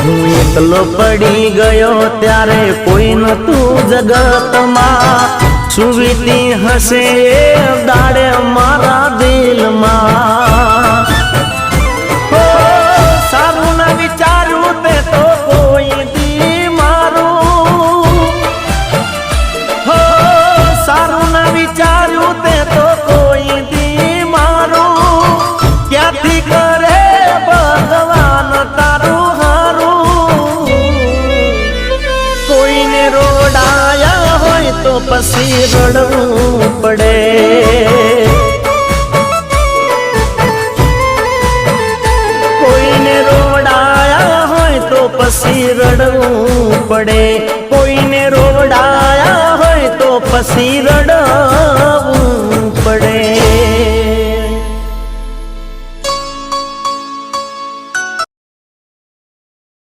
હું એકલો પડી ગયો ત્યારે કોઈ નતું જગતમાં, સુવીતી હસે દાડે મારા દિલમાં। સારું ના વિચાર્યું તે તો કોઈ દી મારું, સારું ના વિચાર્યું તે તો કોઈ દી મારું, ક્યાંથી કરે ભગવાન તારું હારું। કોઈને રોડાયા હોય તો પછી રડવું પડે, કોઈને રોડાયા હોય તો પછી રડવું પડે, કોઈને રોડાયા હોય તો પછી રડવું